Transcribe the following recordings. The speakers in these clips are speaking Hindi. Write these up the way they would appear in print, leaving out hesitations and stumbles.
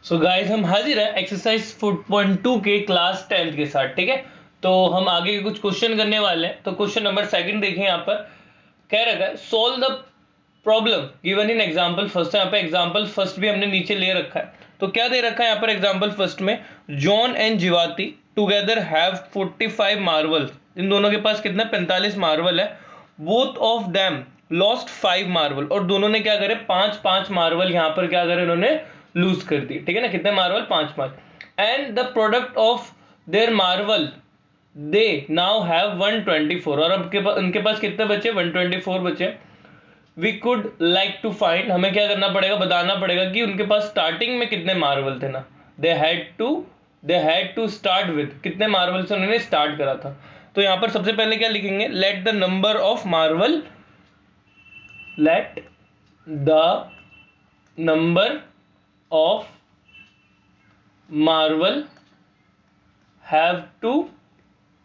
सो गाइस हम हाजिर है एक्सरसाइज 4.2 के क्लास 10th के साथ। ठीक है, तो हम आगे के कुछ क्वेश्चन करने वाले हैं। तो क्वेश्चन नंबर सेकंड देखिए, यहाँ पर कह रखा है solve the problem given in example first. यहाँ पे एग्जांपल फर्स्ट भी हमने नीचे ले रखा है। तो क्या दे रखा है यहाँ पर एग्जांपल फर्स्ट में, John and Jeevati together have 45 marbles. इन दोनों के पास कितना 45 मार्वल है। Both of them lost 5 marble, और दोनों ने क्या करे 5-5 मार्वल यहाँ पर क्या करे इन्होंने लूज कर दी। ठीक है ना, कितने marble 5-5। And the product of their marble they now have 124, और अब उनके पास कितने बचे 124 बचे। We could like to find, हमें क्या करना पड़ेगा बताना पड़ेगा कि उनके पास स्टार्टिंग में कितने मार्वल थे ना। They had to start with, कितने मार्वल से उन्होंने स्टार्ट करा था। तो यहां पर सबसे पहले क्या लिखेंगे, let the number of marble, let the number of marble have two,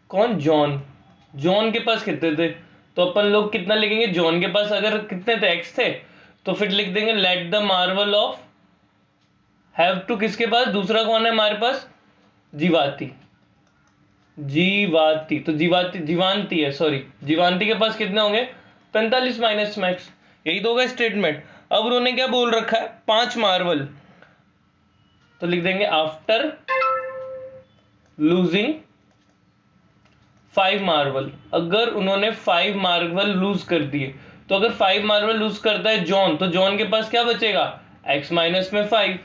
कौन जॉन के पास कितने थे, तो अपन लोग कितना लिखेंगे, जॉन के पास अगर कितने थे x थे, तो फिर लिख देंगे let the marble of have two किसके पास, दूसरा कौन है हमारे पास जीवाती, तो जीवांती है, सॉरी जीवांती के पास कितने होंगे 45 माइनस मैक्स, यही तो होगा स्टेटमेंट। अब उन्होंने क्या बोल रखा है 5 मार्वल, तो लिख देंगे आफ्टर लूजिंग 5 मार्वल। अगर उन्होंने 5 मार्वल लूज कर दिए, तो अगर 5 मार्वल लूज करता है जॉन, तो जॉन के पास क्या बचेगा x माइनस में 5,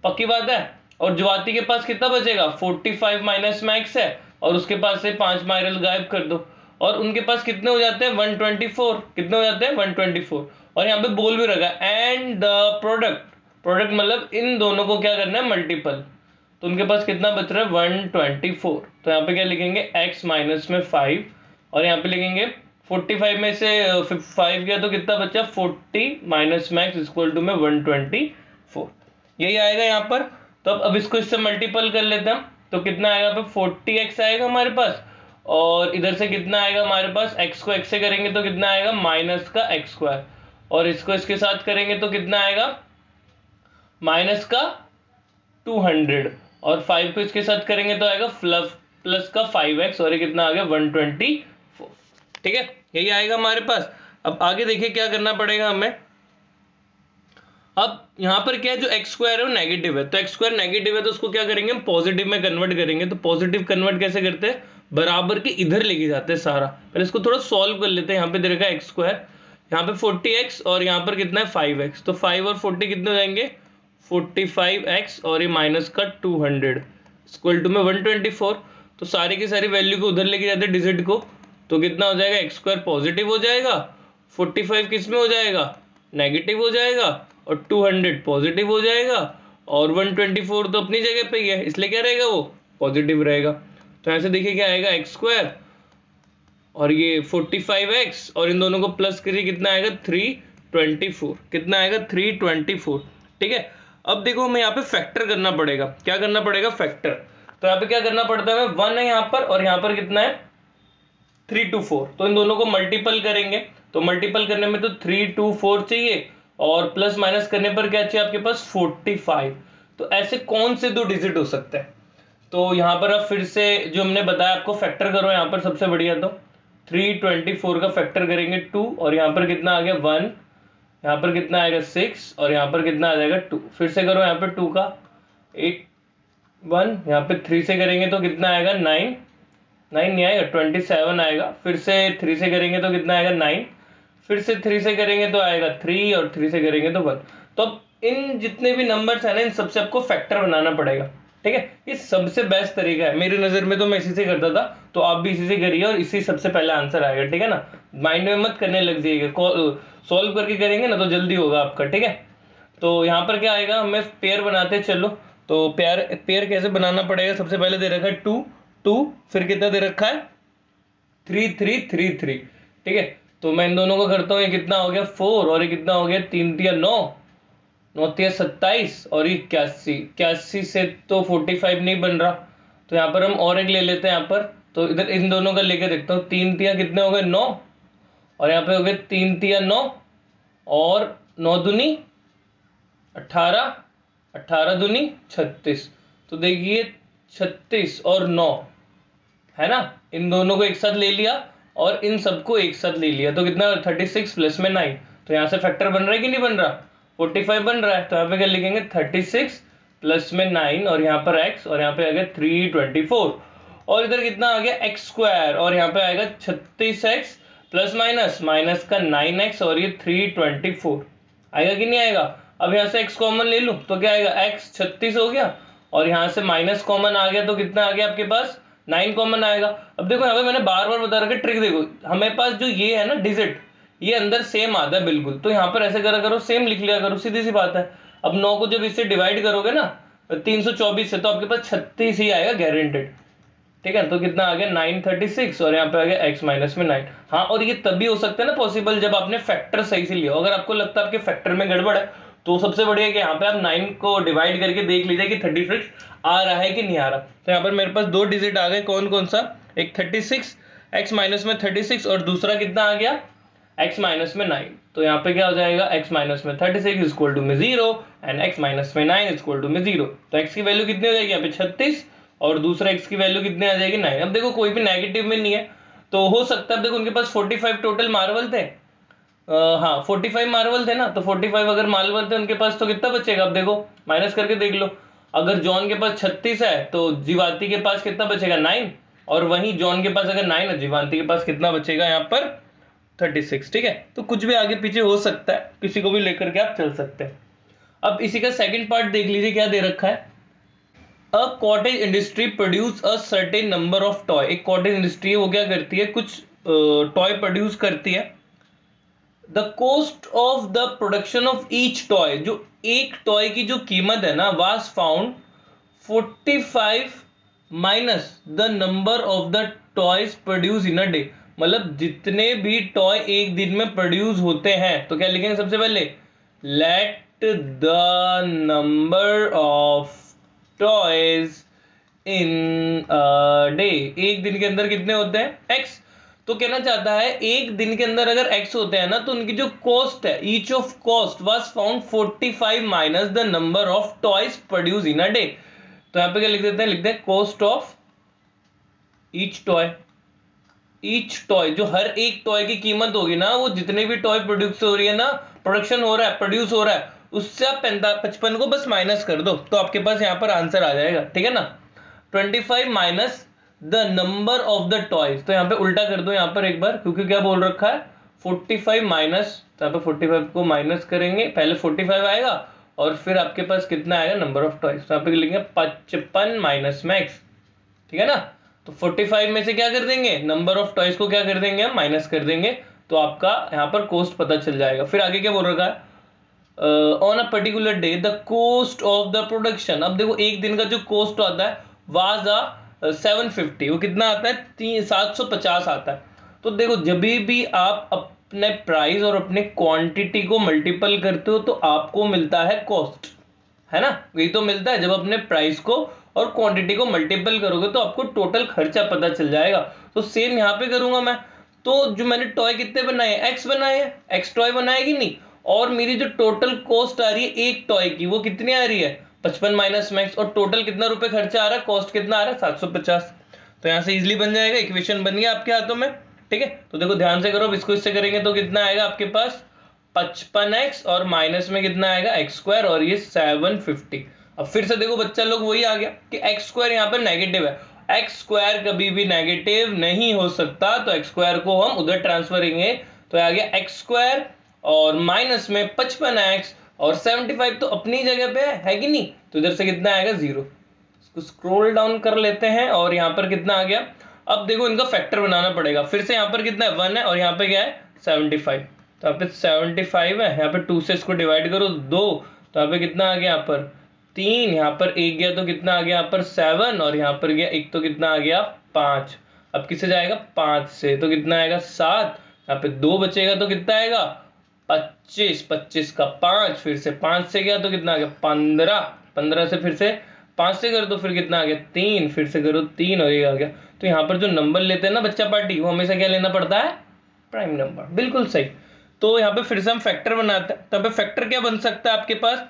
पक्की बात है। और ज्वाति के पास कितना बचेगा 45 माइनस में x है, और उसके पास से 5 मार्वल गायब कर दो, और उनके पास कितने हो जाते हैं 124, कितने हो जाते हैं 124। और यहाँ पे बोल भी रखा एंड द प्रोडक्ट मतलब इन दोनों को क्या करना है मल्टीपल, तो उनके पास कितना बच रहा है 124। तो यहाँ पे क्या लिखेंगे x माइनस में 5, और यहाँ पे लिखेंगे 45 में से 5 गया तो कितना बचा 40 माइनस मैक्स इक्वल टू में 124, यही आएगा यहाँ पर। तो अब इसको इससे मल्टीपल कर लेते हैं हम, तो कितना आएगा यहाँ पे 40x आएगा हमारे पास, और इधर से कितना आएगा हमारे पास, x को x से करेंगे तो कितना आएगा माइनस का x स्क्वायर, और इसको इसके साथ करेंगे तो कितना आएगा माइनस का 200, और 5 को इसके साथ करेंगे तो आएगा प्लस का 5x, और ये कितना आ गया 124। ठीक है, यही आएगा हमारे पास। अब आगे देखिए क्या करना पड़ेगा हमें। अब यहाँ पर क्या है, जो x स्क्वायर है वो नेगेटिव है, तो x स्क्वायर नेगेटिव है तो उसको क्या करेंगे हम पॉजिटिव में कन्वर्ट करेंगे। तो पॉजिटिव कन्वर्ट कैसे करते हैं, बराबर के इधर लेके जाते हैं सारा। पहले इसको थोड़ा सॉल्व कर लेते हैं। यहाँ पे दे रखा है x स्क्वायर, यहाँ पे 40x, और यहाँ पर कितना है 5x, तो 5 और 40 कितने हो जाएंगे 45x, और ये माइनस का 200 इक्वल टू में 124। तो सारी की सारी वैल्यू को उधर लेके जाते हैं डिजिट को, तो कितना हो जाएगा x स्क्वायर पॉजिटिव हो जाएगा, 45 किस में हो जाएगा नेगेटिव हो जाएगा, और 200 पॉजिटिव हो जाएगा, और 124 तो अपनी जगह पे ही है, इसलिए क्या रहेगा वो पॉजिटिव रहेगा। तो ऐसे देखिए क्या आएगा x स्क्वायर और ये 45x, और इन दोनों को प्लस करिए कितना आएगा 324, कितना आएगा 324। ठीक है, अब देखो हमें यहाँ पे फैक्टर करना पड़ेगा। क्या करना पड़ेगा फैक्टर, तो यहाँ पे क्या करना पड़ता है 1 है यहाँ पर, और यहाँ पर कितना है 324, तो इन दोनों को मल्टीपल करेंगे। तो मल्टीपल करने में तो 324 चाहिए, और प्लस माइनस करने पर क्या चाहिए आपके पास 45। तो ऐसे कौन से दो डिजिट हो सकते हैं, तो यहाँ पर अब फिर से जो हमने बताया आपको फैक्टर करो यहाँ पर सबसे बढ़िया। तो 324 का फैक्टर करेंगे 2, और यहाँ पर कितना आ गया 1, यहाँ पर कितना आएगा 6, और यहाँ पर कितना आ जाएगा 2। फिर से करो यहाँ पर 2 का 8 1, यहाँ पे 3 से करेंगे तो कितना आएगा 9 नहीं आएगा 27 आएगा। फिर से 3 से करेंगे तो कितना आएगा 9, फिर से 3 से करेंगे तो आएगा 3, और 3 से करेंगे तो 1। तो अब इन जितने भी नंबर्स है ना इन सबसे आपको फैक्टर बनाना पड़ेगा। ठीक है, ये सबसे बेस्ट तरीका है मेरी नज़र में, तो मैं इसी से करता था, तो आप भी इसी से करिए, और इसी सबसे पहले आंसर आएगा। ठीक है ना, माइंड में मत करने लग जाइएगा, सॉल्व करके करेंगे ना तो जल्दी होगा आपका। ठीक है, तो यहाँ पर क्या आएगा, हमें पेयर बनाते चलो। तो पेयर कैसे बनाना पड़ेगा, सबसे पहले दे रखा है 2 2, फिर कितना दे रखा है 3 3 3 3। ठीक है, तो मैं इन दोनों को करता हूँ, ये कितना हो गया 4, और ये कितना हो गया 3 3 9 9 3 27, और ये 81 से तो 45 नहीं बन रहा, तो यहाँ पर हम और एक ले लेते हैं यहाँ पर। तो इधर इन दोनों का लेके देखता हूँ, 3 3 कितने हो गए 9, और यहाँ पे हो गए 3 3 9, और 9 दूनी 18, 18 दूनी 36, तो देखिए 36 और 9 है ना, इन दोनों को एक साथ ले लिया और इन सबको एक साथ ले लिया, तो कितना 36 प्लस में 9, तो यहाँ से फैक्टर बन रहा है कि नहीं बन रहा, 45 बन रहा है। तो यहाँ पे क्या लिखेंगे 36 प्लस में 9 और यहाँ पर x और यहाँ पे आ गया 324 और इधर कितना आ गया x स्क्वायर और यहाँ पे आएगा 36x प्लस माइनस माइनस का 9x और ये 324 आएगा कि नहीं आएगा। अब यहाँ से x कॉमन ले लूँ तो क्या आएगा x 36 हो गया और यहाँ से माइनस कॉमन आ गया तो कितना आ गया आपके पास 9 कॉमन आएगा। अब देखो यहाँ पे मैंने बार बार बता रखा ट्रिक, देखो हमारे पास जो ये है ना डिजिट ये अंदर सेम आता है बिल्कुल, तो यहाँ पर ऐसे करा करो सेम लिख लिया करो, सीधी सी बात है। अब 9 को जब इससे डिवाइड करोगे ना 324 से तो आपके पास 36 ही आएगा गारंटेड, ठीक है। तो कितना आ गया 936 और यहाँ पे आ गया x माइनस में 9। हाँ और ये तभी हो सकता है ना पॉसिबल जब आपने फैक्टर सही से लिया। अगर आपको लगता है आपके फैक्टर में गड़बड़ है तो सबसे बढ़िया कि यहाँ पे आप 9 को डिवाइड करके देख लीजिए कि 36 आ रहा है कि नहीं आ रहा। तो यहाँ पर मेरे पास दो डिजिट आ गए, कौन कौन सा, एक 36 x माइनस में 36 और दूसरा कितना आ गया x माइनस में 9। तो यहाँ पे क्या हो जाएगा x माइनस में 36 इक्वल टू में 0 एंड x माइनस में 9 इक्वल टू में 0। तो x की वैल्यू कितनी हो जाएगी यहाँ पे 36 और दूसरा x की वैल्यू कितनी आ जाएगी 9। अब देखो कोई भी नेगेटिव में नहीं है तो हो सकता है, देखो उनके पास 45 टोटल मार्वल थे, हाँ 45 मार्वल थे ना, तो 45 अगर मार्वल थे उनके पास तो कितना बचेगा, अब देखो माइनस करके देख लो। अगर जॉन के पास 36 है तो जीवाती के पास कितना बचेगा 9 और वहीं जॉन के पास अगर 9 है जीवाती के पास कितना बचेगा यहाँ पर 36, ठीक है। तो कुछ भी आगे पीछे हो सकता है, किसी को भी लेकर के आप चल सकते हैं। अब इसी का सेकंड पार्ट देख लीजिए क्या दे रखा है, a cottage industry produce a certain number of toy. एक कॉटेज इंडस्ट्री है वो क्या करती है, कुछ टॉय प्रोड्यूस करती है। The cost of the production of each toy, जो एक टॉय की जो कीमत है ना was found 45 minus the number of the toys produce in a day. मतलब जितने भी टॉय एक दिन में प्रोड्यूस होते हैं, तो क्या लिखेंगे सबसे पहले, late the number of toys in a day, एक दिन के अंदर कितने होते हैं x। तो कहना चाहता है एक दिन के अंदर अगर x होते हैं ना तो उनकी जो कॉस्ट है, each of cost was found 45 minus the number of toys produce in a day. तो यहाँ पे क्या लिख देते हैं, लिखते हैं cost of each toy. Each toy, जो हर एक टॉय की कीमत होगी ना, वो जितने भी टॉय प्रोड्यूस हो रही है ना, प्रोडक्शन हो रहा है, प्रोड्यूस हो रहा है, उससे आप 55 को बस माइनस कर दो तो आपके पास यहाँ पर आंसर आ जाएगा, ठीक है ना। 25 minus the number of the toys, तो यहाँ पे उल्टा कर दो यहाँ पर एक बार, क्योंकि क्या बोल रखा है 45 माइनस, तो यहाँ पे 45 को माइनस करेंगे, पहले 45 आएगा और फिर आपके पास कितना आएगा नंबर ऑफ टॉयज, तो यहाँ पे लिखेंगे 55 माइनस में x, ठीक है ना। तो 45 में से क्या कर देंगे, नंबर ऑफ टॉयज को क्या कर देंगे हम माइनस कर देंगे, तो आपका यहाँ पर कॉस्ट पता चल जाएगा। फिर आगे क्या बोल रखा है, on a particular day the cost of the production. अब देखो एक दिन का जो कॉस्ट आता है वाज अ 750, वो कितना आता है 750 आता है। तो देखो जब भी आप अपने प्राइस और अपने क्वांटिटी को मल्टीपल करते हो तो आपको मिलता है कॉस्ट, है ना, यही तो मिलता है। जब अपने प्राइस को और क्वांटिटी को मल्टीपल करोगे तो आपको टोटल खर्चा पता चल जाएगा। तो सेम यहाँ पे करूंगा मैं, तो जो मैंने टॉय कितने बनाए, एक्स बनाए हैं, एक्स टॉय बनाएगी नहीं, और मेरी जो टोटल कॉस्ट आ रही है एक टॉय की वो कितनी आ रही है 55 माइनस मैक्स, और टोटल कितना रुपए खर्चा आ रहा है, कॉस्ट कितना आ रहा है 750। तो यहाँ से इजिली बन जाएगा, इक्वेशन बन गया आपके हाथों में, ठीक है। तो देखो ध्यान से करो, अब इसको इससे करेंगे तो कितना आएगा आपके पास 55x और माइनस में कितना आएगा x स्क्वायर और ये 750। अब फिर से देखो बच्चा लोग वही आ गया कि x स्क्वायर यहाँ पर नेगेटिव है, x स्क्वायर कभी भी नेगेटिव नहीं हो सकता, तो x स्क्वायर को हम उधर ट्रांसफर करेंगे तो आ गया x स्क्वायर और माइनस में 55x और 75 तो अपनी जगह पे है कि नहीं, तो इधर से कितना आएगा 0। इसको स्क्रॉल डाउन कर लेते हैं और यहाँ पर कितना आ गया। अब देखो इनका फैक्टर बनाना पड़ेगा, फिर से यहाँ पर कितना है 1 है और यहाँ पे क्या है 75, तो यहाँ पे 75 है, यहाँ पे 2 से इसको डिवाइड करो 2, तो यहाँ पे कितना आ गया यहाँ पर 3, यहाँ पर 1 गया तो कितना आ गया यहाँ पर 7 और यहाँ पर गया 1 तो कितना आ गया 5। अब किससे जाएगा 5 से, तो कितना आएगा 7, यहाँ पे 2 बचेगा तो कितना आएगा 25, 25 का 5, फिर से 5 से गया तो कितना आ गया 15, 15 से फिर से 5 से कर दो फिर कितना आ गया 3, फिर से करो 3 और ये आ गया। तो यहाँ पर जो नंबर लेते हैं ना बच्चा पार्टी, वो हमेशा क्या लेना पड़ता है, प्राइम नंबर, बिल्कुल सही। तो यहाँ पे फिर से हम फैक्टर बनाते हैं, तो यहाँ पे फैक्टर क्या बन सकता है आपके पास,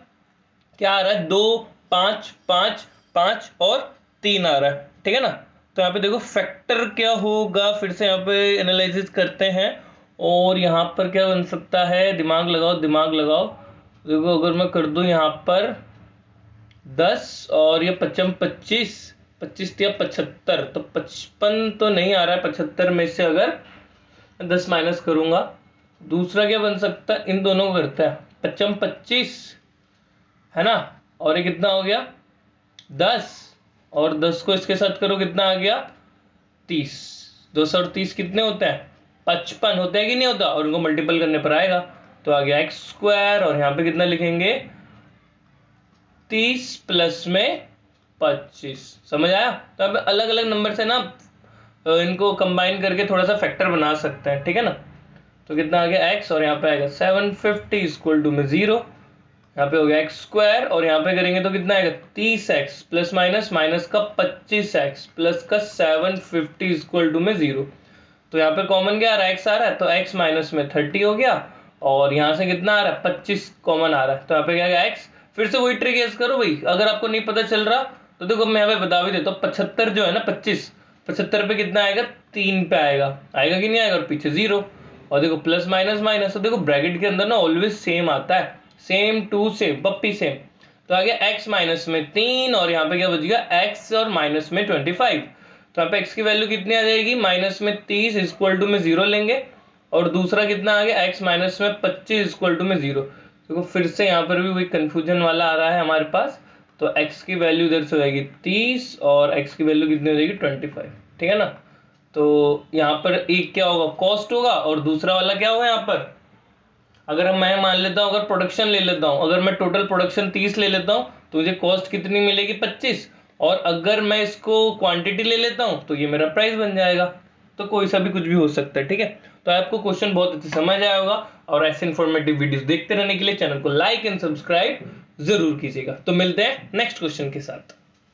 क्या आ रहा है, 2 5 5 5 और 3 आ रहा है, ठीक है ना। तो यहाँ पे देखो फैक्टर क्या होगा, फिर से यहाँ पे एनालिसिस करते हैं। और यहाँ पर क्या बन सकता है, दिमाग लगाओ दिमाग लगाओ। देखो अगर मैं कर दूं यहाँ पर 10 और ये 55 25 25 या 75, तो 55 तो नहीं आ रहा है, 75 में से अगर 10 माइनस करूंगा। दूसरा क्या बन सकता है, इन दोनों को करता है 55 25, है ना। और ये कितना हो गया 10, और 10 को इसके साथ करो कितना आ गया 30। 200 और 30 कितने होते हैं, 55 होते हैं कि नहीं होता, और उनको मल्टीपल करने पर आएगा। तो आ गया एक्स स्क्वायर, और यहाँ पे कितना लिखेंगे 30 प्लस में 25। समझ आया। तो अब अलग अलग नंबर से ना इनको कंबाइन करके थोड़ा सा फैक्टर बना सकते हैं, ठीक है ना। तो कितना आ गया x, और यहाँ पे आएगा 750 इक्वल टू में 0। यहाँ पे हो गया एक्स स्क्वायर, और यहाँ पे करेंगे तो कितना आएगा 30x प्लस माइनस माइनस का 25x प्लस का 750 इक्वल टू में 0। तो यहाँ पे कॉमन क्या आ रहा है, x आ रहा है, तो x माइनस में 30 हो गया, और यहाँ से कितना आ रहा है 25 कॉमन आ रहा है। तो यहाँ पे क्या आएगा x। फिर से वही ट्रिक यूज करो भाई, अगर आपको नहीं पता चल रहा तो देखो मैं यहाँ पे बता भी देता हूँ। 75 जो है ना 25, 75 पे कितना आएगा 3 पे आएगा, आएगा कि नहीं आएगा, और पीछे 0। और देखो प्लस माइनस माइनस, तो देखो ब्रैकेट के अंदर ना ऑलवेज सेम आता है, same to same puppy same. तो आ गया x माइनस में 3, और यहाँ पे क्या बच गया x और माइनस में 25। तो यहाँ पे x की वैल्यू कितनी आ जाएगी, माइनस में 30 इक्वल टू में 0 लेंगे, और दूसरा कितना आ गया x माइनस में 25 इक्वल टू में 0। देखो फिर से यहाँ पर भी वही कंफ्यूजन वाला आ रहा है हमारे पास। तो x की वैल्यू इधर से हो जाएगी 30, और x की वैल्यू कितनी हो जाएगी 25, ठीक है ना। तो यहाँ पर एक क्या होगा कॉस्ट होगा, और दूसरा वाला क्या होगा यहाँ पर, अगर हम मैं मान लेता हूँ, अगर प्रोडक्शन ले लेता हूँ, अगर मैं टोटल प्रोडक्शन 30 ले लेता हूँ तो मुझे कॉस्ट कितनी मिलेगी 25, और अगर मैं इसको क्वांटिटी ले लेता हूँ तो ये मेरा प्राइस बन जाएगा। तो कोई सा भी कुछ भी हो सकता है, ठीक है। तो आपको क्वेश्चन बहुत अच्छे समझ आया होगा, और ऐसे इन्फॉर्मेटिव वीडियोस देखते रहने के लिए चैनल को लाइक एंड सब्सक्राइब जरूर कीजिएगा। तो मिलते हैं नेक्स्ट क्वेश्चन के साथ।